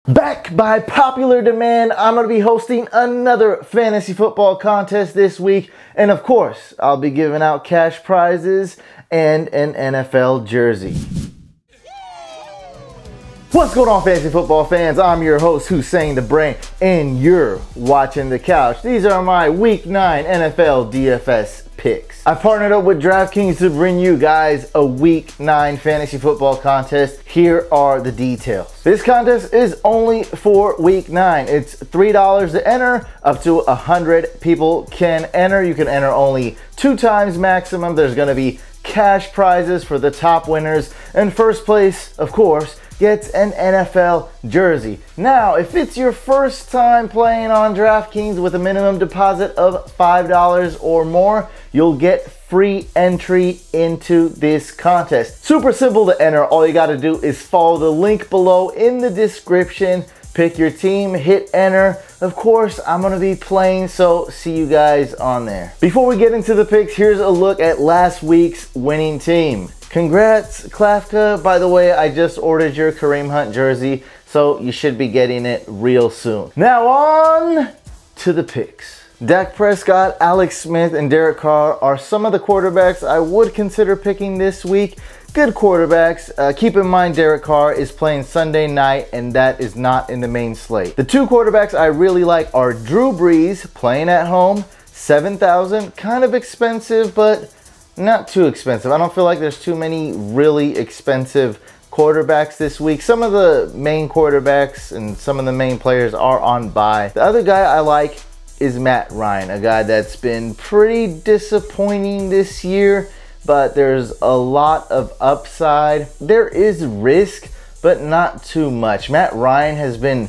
Back by popular demand, I'm going to be hosting another fantasy football contest this week. And of course, I'll be giving out cash prizes and an NFL jersey. What's going on, fantasy football fans? I'm your host, Hussein the Brain, and you're watching The Couch. These are my Week 9 NFL DFS picks. I partnered up with DraftKings to bring you guys a Week 9 fantasy football contest. Here are the details. This contest is only for Week 9. It's $3 to enter. Up to 100 people can enter. You can enter only 2 times maximum. There's going to be cash prizes for the top winners. And first place, of course, gets an NFL jersey. Now, if it's your first time playing on DraftKings with a minimum deposit of $5 or more, you'll get free entry into this contest. Super simple to enter. All you got to do is follow the link below in the description, pick your team, hit enter. Of course, I'm going to be playing, so see you guys on there. Before we get into the picks, here's a look at last week's winning team. Congrats, Klafka. By the way, I just ordered your Kareem Hunt jersey, so you should be getting it real soon. Now on to the picks. Dak Prescott, Alex Smith, and Derek Carr are some of the quarterbacks I would consider picking this week. Good quarterbacks. Keep in mind Derek Carr is playing Sunday night, and that is not in the main slate. The 2 quarterbacks I really like are Drew Brees, playing at home, $7,000, kind of expensive, but not too expensive. I don't feel like there's too many really expensive quarterbacks this week. Some of the main quarterbacks and some of the main players are on bye. The other guy I like is Matt Ryan, a guy that's been pretty disappointing this year, but there's a lot of upside. There is risk, but not too much. Matt Ryan has been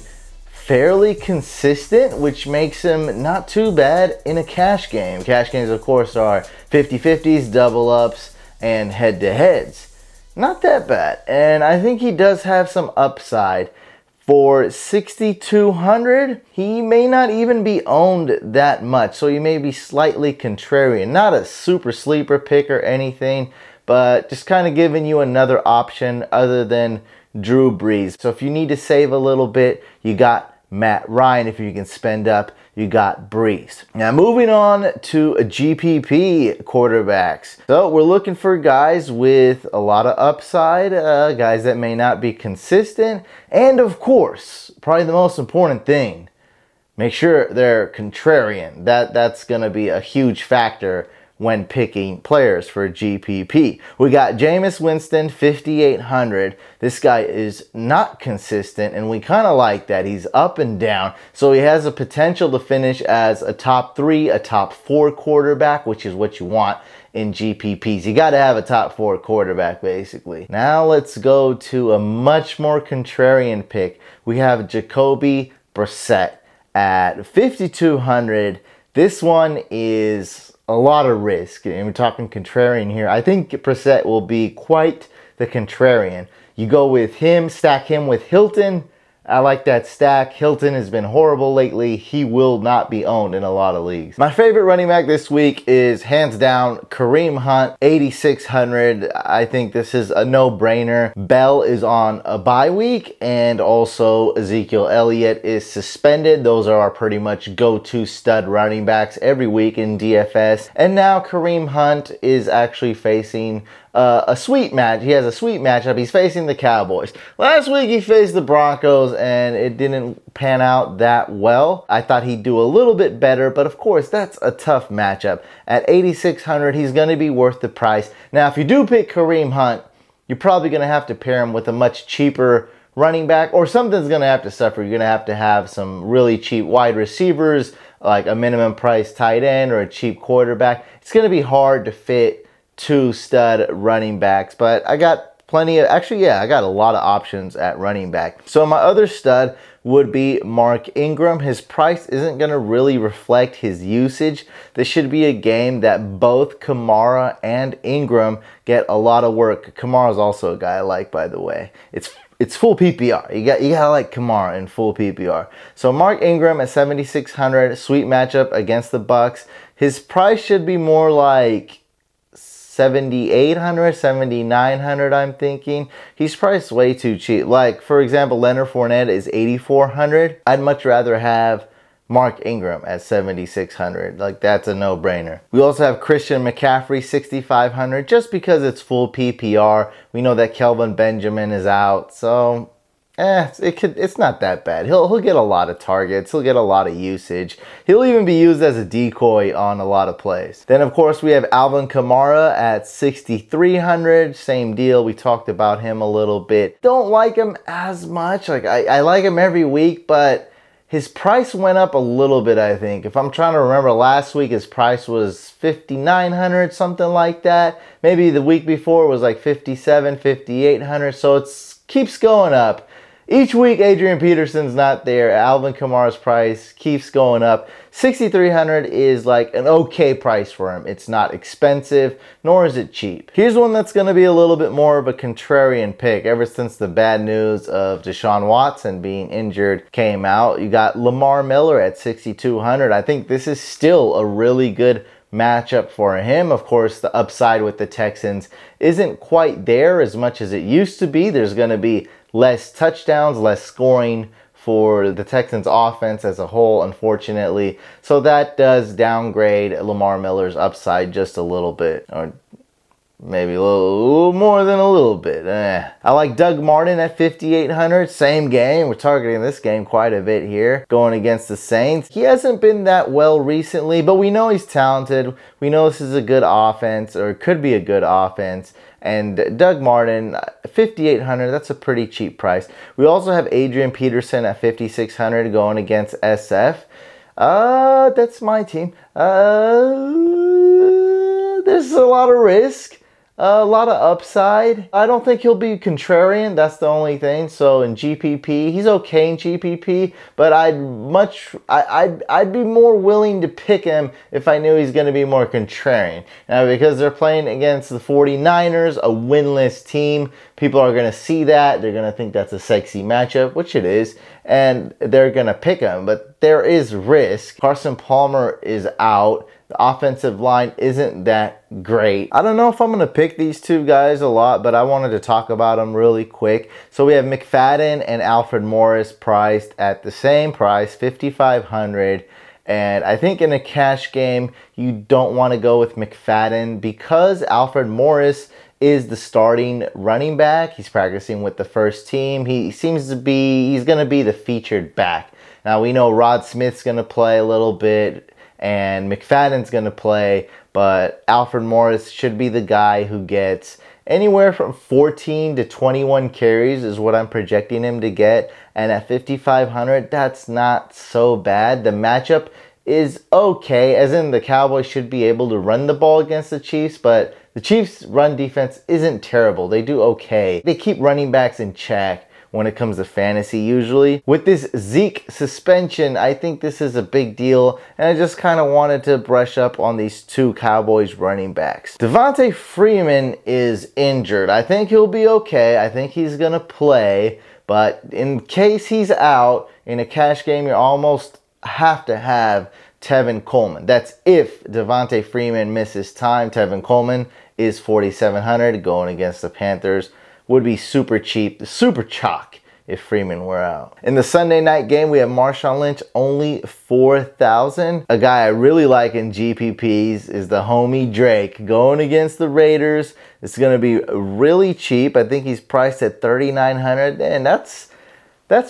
fairly consistent, which makes him not too bad in a cash game. Cash games, of course, are 50-50s, double ups, and head-to-heads. Not that bad, and I think he does have some upside. For 6,200, he may not even be owned that much, so you may be slightly contrarian. Not a super sleeper pick or anything, but just kind of giving you another option other than Drew Brees. So if you need to save a little bit, you got Matt Ryan. If you can spend up, you got Brees. Now moving on to GPP quarterbacks. So we're looking for guys with a lot of upside, guys that may not be consistent, and of course, probably the most important thing, make sure they're contrarian. That's going to be a huge factor when picking players for GPP. We got Jameis Winston, 5,800. This guy is not consistent, and we kind of like that. He's up and down, so he has a potential to finish as a top 3, a top 4 quarterback, which is what you want in GPPs. You got to have a top 4 quarterback, basically. Now let's go to a much more contrarian pick. We have Jacoby Brissett at 5,200. This one is a lot of risk, and we're talking contrarian here. I think Brissett will be quite the contrarian. You go with him, stack him with Hilton. I like that stack. Hilton has been horrible lately. He will not be owned in a lot of leagues. My favorite running back this week is hands down Kareem Hunt, 8,600. I think this is a no-brainer. Bell is on a bye week, and also Ezekiel Elliott is suspended. Those are our pretty much go-to stud running backs every week in DFS. And now Kareem Hunt is actually facing a sweet match. He has a sweet matchup. He's facing the Cowboys. Last week he faced the Broncos and it didn't pan out that well. I thought he'd do a little bit better, but of course that's a tough matchup. At 8,600, he's going to be worth the price. Now, if you do pick Kareem Hunt, you're probably going to have to pair him with a much cheaper running back, or something's going to have to suffer. You're going to have some really cheap wide receivers, like a minimum price tight end or a cheap quarterback. It's going to be hard to fit 2 stud running backs, but I got plenty of, actually, yeah, I got a lot of options at running back. So my other stud would be Mark Ingram. His price isn't going to really reflect his usage. This should be a game that both Kamara and Ingram get a lot of work. Kamara's also a guy I like, by the way. It's full PPR. You gotta like Kamara in full PPR. So Mark Ingram at 7,600, sweet matchup against the Bucks. His price should be more like 7,800, 7,900, I'm thinking. He's priced way too cheap. Like, for example, Leonard Fournette is 8,400. I'd much rather have Mark Ingram at 7,600. Like, that's a no-brainer. We also have Christian McCaffrey, 6,500, just because it's full PPR. We know that Kelvin Benjamin is out, so it's not that bad. He'll get a lot of targets. He'll get a lot of usage. He'll even be used as a decoy on a lot of plays. Then, of course, we have Alvin Kamara at 6,300. Same deal. We talked about him a little bit. Don't like him as much. Like, I like him every week, but his price went up a little bit, I think. If I'm trying to remember, last week his price was 5,900, something like that. Maybe the week before it was like 5,700, 5,800. So it keeps going up. Each week, Adrian Peterson's not there. Alvin Kamara's price keeps going up. 6,300 is like an okay price for him. It's not expensive, nor is it cheap. Here's one that's going to be a little bit more of a contrarian pick. Ever since the bad news of Deshaun Watson being injured came out, you got Lamar Miller at 6,200. I think this is still a really good matchup for him. Of course, the upside with the Texans isn't quite there as much as it used to be. There's going to be less touchdowns, less scoring for the Texans offense as a whole, unfortunately. So that does downgrade Lamar Miller's upside just a little bit, or maybe a little more than a little bit. I like Doug Martin at 5,800. Same game. We're targeting this game quite a bit here, going against the Saints. He hasn't been that well recently, but we know he's talented. We know this is a good offense, or it could be a good offense. And Doug Martin, 5,800, that's a pretty cheap price. We also have Adrian Peterson at 5,600 going against SF. That's my team. There's a lot of risk. A lot of upside. I don't think he'll be contrarian. That's the only thing. So in GPP, he's okay in GPP, but I'd be more willing to pick him if I knew he's going to be more contrarian. Now, because they're playing against the 49ers, a winless team, people are going to see that. They're going to think that's a sexy matchup, which it is, and they're going to pick him. But there is risk. Carson Palmer is out. The offensive line isn't that great. I don't know if I'm going to pick these two guys a lot, but I wanted to talk about them really quick. So we have McFadden and Alfred Morris priced at the same price, 5,500. And I think in a cash game, you don't want to go with McFadden because Alfred Morris is the starting running back. He's practicing with the first team. He's going to be the featured back. Now we know Rod Smith's going to play a little bit, and McFadden's going to play, but Alfred Morris should be the guy who gets anywhere from 14 to 21 carries is what I'm projecting him to get. And at 5,500, that's not so bad. The matchup is okay, as in the Cowboys should be able to run the ball against the Chiefs, but the Chiefs' run defense isn't terrible. They do okay. They keep running backs in check when it comes to fantasy usually. With this Zeke suspension, I think this is a big deal, and I just kind of wanted to brush up on these two Cowboys running backs. Devonta Freeman is injured. I think he'll be okay. I think he's going to play, but in case he's out in a cash game, you almost have to have Tevin Coleman. That's if Devonta Freeman misses time. Tevin Coleman is 4,700 going against the Panthers. Would be super cheap, super chalk if Freeman were out. In the Sunday night game, we have Marshawn Lynch, only 4,000. A guy I really like in GPPs is the homie Drake going against the Raiders. It's going to be really cheap. I think he's priced at 3,900, and that's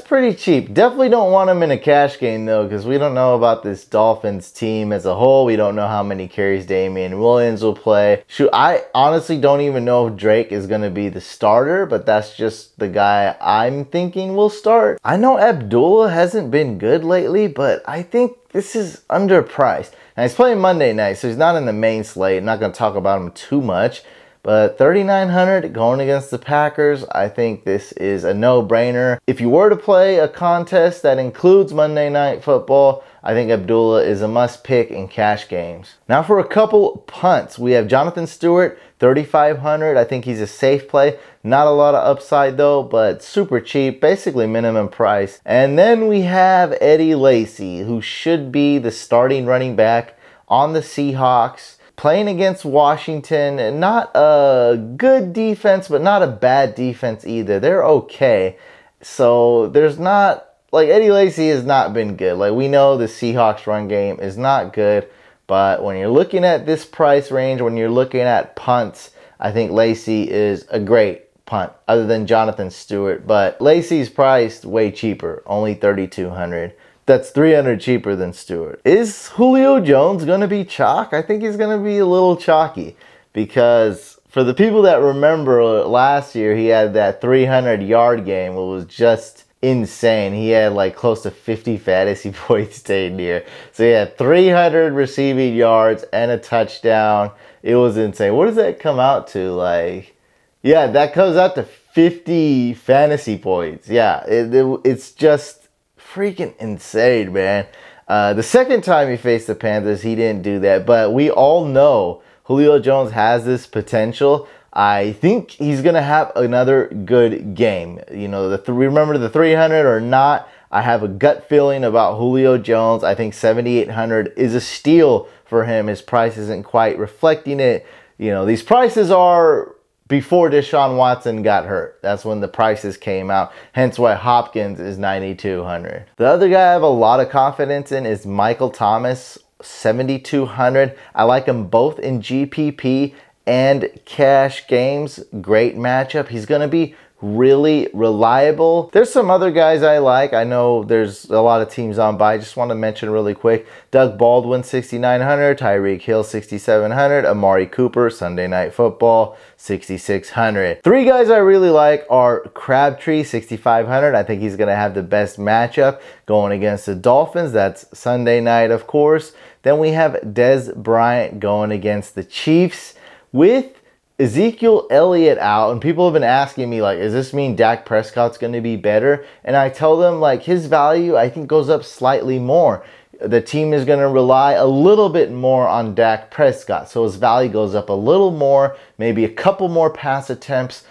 pretty cheap. Definitely don't want him in a cash game though, because we don't know about this Dolphins team as a whole. We don't know how many carries Damian Williams will play. Shoot, I honestly don't even know if Drake is going to be the starter, but that's just the guy I'm thinking will start. I know Abdullah hasn't been good lately, but I think this is underpriced. Now he's playing Monday night, so he's not in the main slate. I'm not going to talk about him too much. But 3,900 going against the Packers, I think this is a no-brainer. If you were to play a contest that includes Monday Night Football, I think Abdullah is a must-pick in cash games. Now for a couple punts, we have Jonathan Stewart, 3,500. I think he's a safe play. Not a lot of upside though, but super cheap, basically minimum price. And then we have Eddie Lacy, who should be the starting running back on the Seahawks. playing against Washington, not a good defense, but not a bad defense either. They're okay. So there's not, like, Eddie Lacy has not been good. Like, we know the Seahawks run game is not good, but when you're looking at this price range, when you're looking at punts, I think Lacy is a great punt, other than Jonathan Stewart. But Lacy's priced way cheaper, only $3,200. That's $300 cheaper than Stewart. Is Julio Jones going to be chalk? I think he's going to be a little chalky, because for the people that remember last year, he had that 300-yard game. It was just insane. He had like close to 50 fantasy points staying near. So he had 300 receiving yards and a touchdown. It was insane. What does that come out to? Like, yeah, that comes out to 50 fantasy points. Yeah, it's just freaking insane, man. The second time he faced the Panthers, he didn't do that. But we all know Julio Jones has this potential. I think he's going to have another good game. You know, remember the 300 or not, I have a gut feeling about Julio Jones. I think 7,800 is a steal for him. His price isn't quite reflecting it. You know, these prices are before Deshaun Watson got hurt. That's when the prices came out. Hence why Hopkins is 9,200. The other guy I have a lot of confidence in is Michael Thomas, 7,200. I like him both in GPP and cash games. Great matchup. He's going to be really reliable. There's some other guys I like. I know there's a lot of teams on by. I just want to mention really quick. Doug Baldwin, 6,900. Tyreek Hill, 6,700. Amari Cooper, Sunday Night Football, 6,600. Three guys I really like are Crabtree, 6,500. I think he's going to have the best matchup going against the Dolphins. That's Sunday night, of course. Then we have Dez Bryant going against the Chiefs. With Ezekiel Elliott out, and people have been asking me, like, does this mean Dak Prescott's going to be better? And I tell them, like, his value, I think, goes up slightly more. The team is going to rely a little bit more on Dak Prescott, so his value goes up a little more, maybe a couple more pass attempts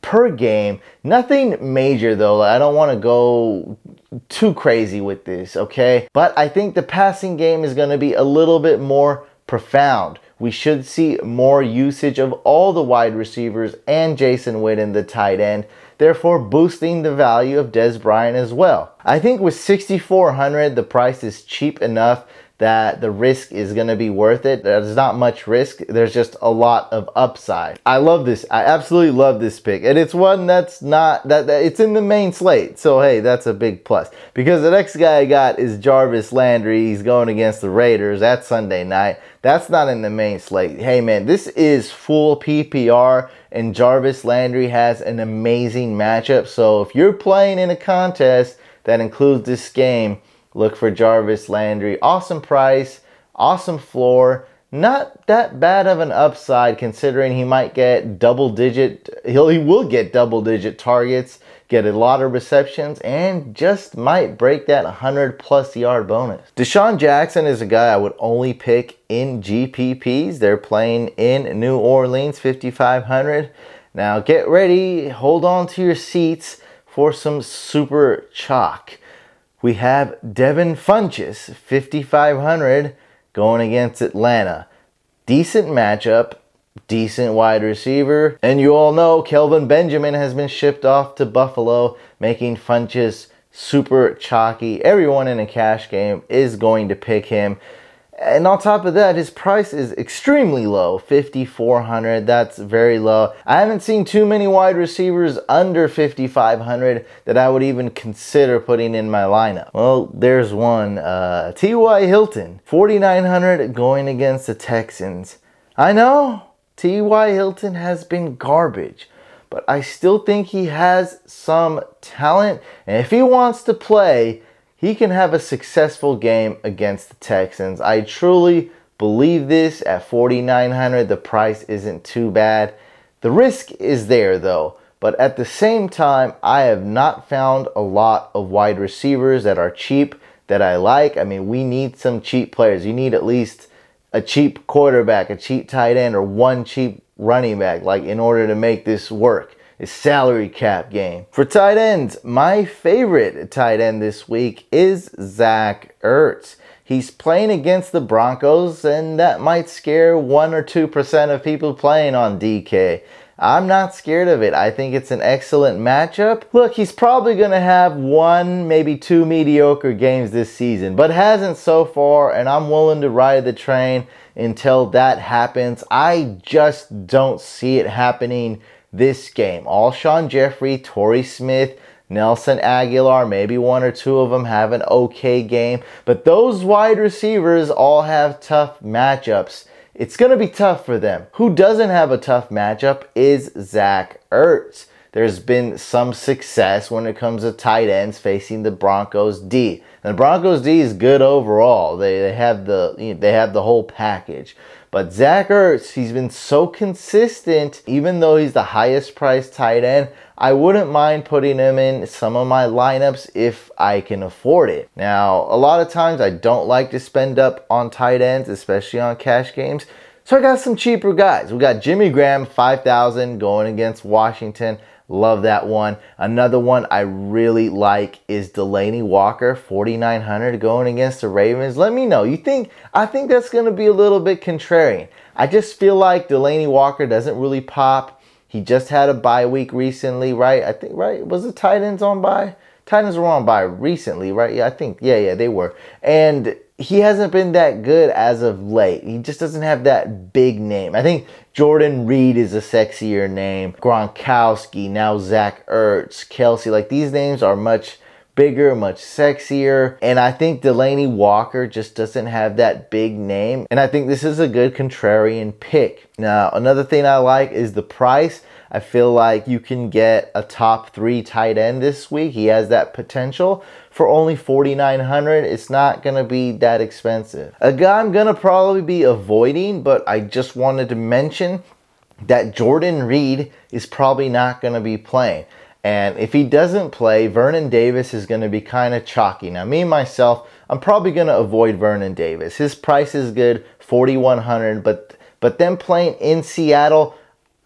per game. Nothing major, though. I don't want to go too crazy with this, okay? But I think the passing game is going to be a little bit more profound. We should see more usage of all the wide receivers and Jason Witten, the tight end, therefore boosting the value of Dez Bryant as well. I think with 6,400, the price is cheap enough that the risk is going to be worth it. There's not much risk. There's just a lot of upside. I love this. I absolutely love this pick. And it's one that's not, it's in the main slate. So, hey, that's a big plus. Because the next guy I got is Jarvis Landry. He's going against the Raiders. That's Sunday night. That's not in the main slate. Hey, man, this is full PPR. And Jarvis Landry has an amazing matchup. So, if you're playing in a contest that includes this game, look for Jarvis Landry. Awesome price, awesome floor. Not that bad of an upside considering he might get he will get double-digit targets, get a lot of receptions, and just might break that 100+ yard bonus. Deshaun Jackson is a guy I would only pick in GPPs. They're playing in New Orleans, 5,500. Now get ready, hold on to your seats for some super chalk. We have Devin Funchess, 5,500, going against Atlanta. Decent matchup, decent wide receiver. And you all know Kelvin Benjamin has been shipped off to Buffalo, making Funchess super chalky. Everyone in a cash game is going to pick him. And on top of that, his price is extremely low, 5,400. That's very low. I haven't seen too many wide receivers under 5,500 that I would even consider putting in my lineup. Well, there's one, T.Y. Hilton, 4,900 going against the Texans. I know T.Y. Hilton has been garbage, but I still think he has some talent. And if he wants to play, he can have a successful game against the Texans. I truly believe this. At 4,900, the price isn't too bad. The risk is there though. But at the same time, I have not found a lot of wide receivers that are cheap that I like. I mean, we need some cheap players. You need at least a cheap quarterback, a cheap tight end, or one cheap running back, like, in order to make this work. is salary cap game. For tight ends, my favorite tight end this week is Zach Ertz. He's playing against the Broncos, and that might scare 1 or 2% of people playing on DK. I'm not scared of it. I think it's an excellent matchup. Look, he's probably going to have 1, maybe 2 mediocre games this season, but hasn't so far, and I'm willing to ride the train until that happens. I just don't see it happening this game. Alshon Jeffrey, Torrey Smith, Nelson Aguilar, maybe 1 or 2 of them have an okay game, but those wide receivers all have tough matchups. It's going to be tough for them. Who doesn't have a tough matchup is Zach Ertz. There's been some success when it comes to tight ends facing the Broncos D. And the Broncos D is good overall. They have the whole package. But Zach Ertz, he's been so consistent, even though he's the highest priced tight end, I wouldn't mind putting him in some of my lineups if I can afford it. Now, a lot of times I don't like to spend up on tight ends, especially on cash games. So I got some cheaper guys. We got Jimmy Graham, 5,000 going against Washington. Love that one. Another one I really like is Delanie Walker, 4,900 going against the Ravens. Let me know. I think that's going to be a little bit contrarian. I just feel like Delanie Walker doesn't really pop. He just had a bye week recently, right? I think, right? Was the tight ends on bye? Titans were on bye recently, right? Yeah, I think, yeah, they were. And he hasn't been that good as of late. He just doesn't have that big name. I think Jordan Reed is a sexier name. Gronkowski, now Zach Ertz, Kelsey. Like, these names are much bigger, much sexier. And I think Delanie Walker just doesn't have that big name. And I think this is a good contrarian pick. Now, another thing I like is the price. I feel like you can get a top 3 tight end this week. He has that potential. For only $4,900, it's not going to be that expensive. A guy I'm going to probably be avoiding, but I just wanted to mention that Jordan Reed is probably not going to be playing. And if he doesn't play, Vernon Davis is going to be kind of chalky. Now, me, myself, I'm probably going to avoid Vernon Davis. His price is good, $4,100, but them playing in Seattle,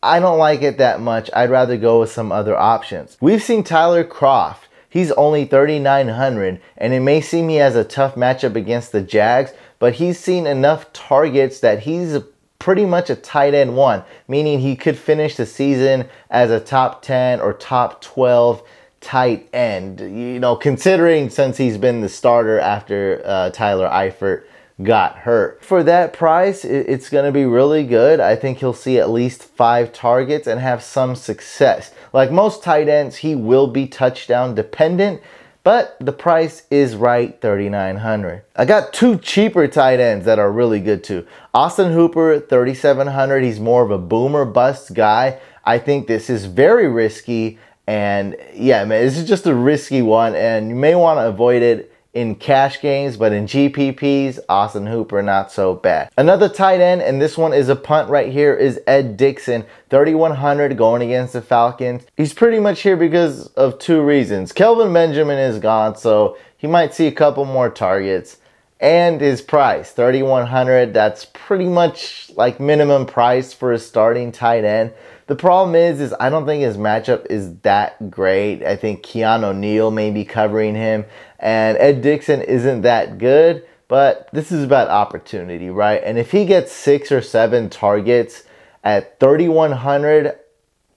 I don't like it that much. I'd rather go with some other options. We've seen Tyler Kroft. He's only $3,900, and it may seem he has a tough matchup against the Jags, but he's seen enough targets that he's pretty much a tight end 1, meaning he could finish the season as a top 10 or top 12 tight end, you know, considering since he's been the starter after Tyler Eifert got hurt. For that price, it's going to be really good. I think he'll see at least 5 targets and have some success. Like most tight ends, he will be touchdown dependent, but the price is right, $3,900. I got 2 cheaper tight ends that are really good too. Austin Hooper, $3,700. He's more of a boomer bust guy. I think this is very risky, and yeah, man, this is just a risky one, and you may want to avoid it in cash games, but in GPPs, Austin Hooper, not so bad. Another tight end, and this one is a punt right here, is Ed Dickson, 3,100 going against the Falcons. He's pretty much here because of 2 reasons. Kelvin Benjamin is gone, so he might see a couple more targets. And his price, 3,100, that's pretty much like minimum price for a starting tight end. The problem is I don't think his matchup is that great. I think Keanu Neal may be covering him, and Ed Dickson isn't that good, but this is about opportunity, right? And if he gets 6 or 7 targets at 3,100,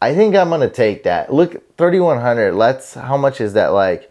I think I'm going to take that. Look, 3,100, how much is that like?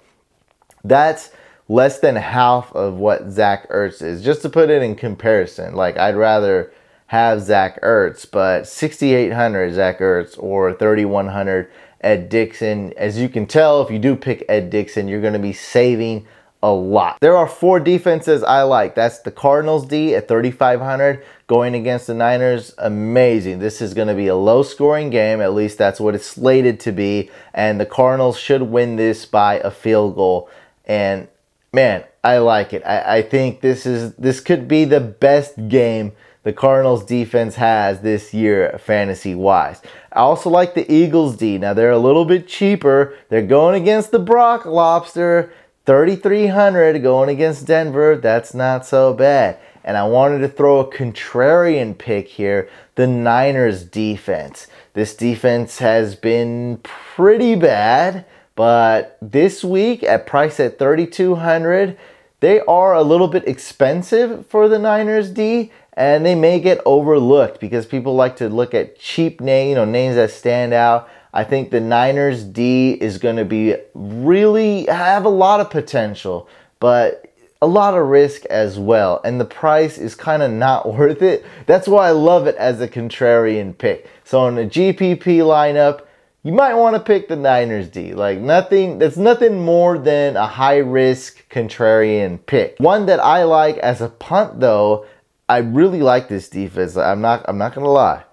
That's less than half of what Zach Ertz is. Just to put it in comparison, like I'd rather have Zach Ertz, but 6,800 Zach Ertz or 3,100 Ed Dickson. As you can tell, if you do pick Ed Dickson, you're going to be saving a lot. There are 4 defenses I like. That's the Cardinals D at 3,500 going against the Niners. Amazing. This is going to be a low scoring game. At least that's what it's slated to be. And the Cardinals should win this by a field goal. And man, I like it. I think this could be the best game the Cardinals defense has this year fantasy-wise. I also like the Eagles D. Now, they're a little bit cheaper. They're going against the Brock Lobster, 3,300 going against Denver. That's not so bad. and I wanted to throw a contrarian pick here, the Niners defense. This defense has been pretty bad, but this week at price at 3,200, they are a little bit expensive for the Niners D, and they may get overlooked because people like to look at cheap names that stand out. I think the Niners D is going to be really have a lot of potential, but a lot of risk as well. And the price is kind of not worth it. That's why I love it as a contrarian pick. So in the GPP lineup, you might want to pick the Niners D. Like that's nothing more than a high risk contrarian pick. One that I like as a punt though, I really like this defense. I'm not gonna lie.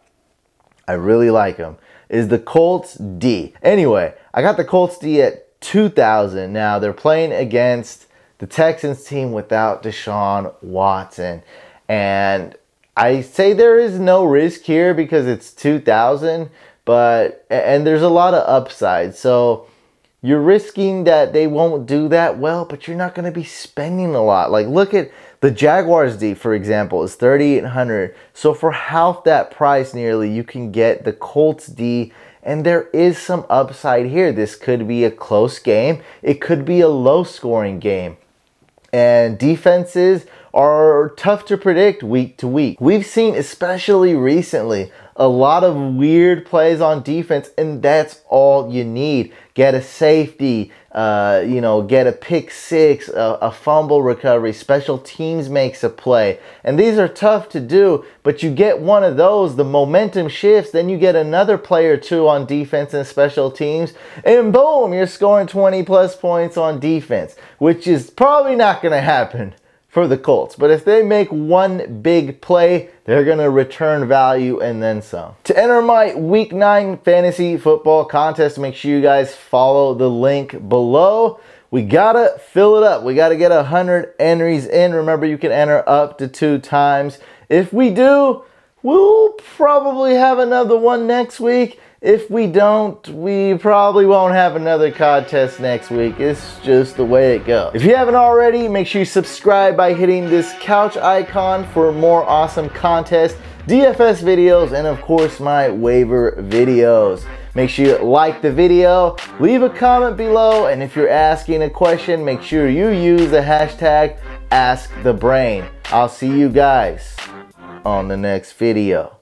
I really like them. Is the Colts D. Anyway, I got the Colts D at 2,000. Now they're playing against the Texans team without Deshaun Watson. And I say there is no risk here because it's 2,000, and there's a lot of upside. So you're risking that they won't do that well, but you're not going to be spending a lot. Like look at the Jaguars D, for example, is 3,800. So for half that price nearly, you can get the Colts D, and there is some upside here. This could be a close game. It could be a low-scoring game. And defenses are tough to predict week to week. We've seen, especially recently, a lot of weird plays on defense, and that's all you need. Get a safety, get a pick six, a fumble recovery, special teams makes a play. And these are tough to do, but you get one of those, the momentum shifts, then you get another play or two on defense and special teams, and boom, you're scoring 20 plus points on defense, which is probably not going to happen for the Colts. But if they make one big play, they're going to return value and then some. To enter my Week 9 fantasy football contest, make sure you guys follow the link below. We got to fill it up. We got to get 100 entries in. Remember, you can enter up to 2 times. If we do, we'll probably have another one next week. If we don't, we probably won't have another contest next week. It's just the way it goes. If you haven't already, make sure you subscribe by hitting this couch icon for more awesome contests, DFS videos, and of course my waiver videos. Make sure you like the video, leave a comment below, and if you're asking a question, make sure you use the hashtag AskTheBrain. I'll see you guys on the next video.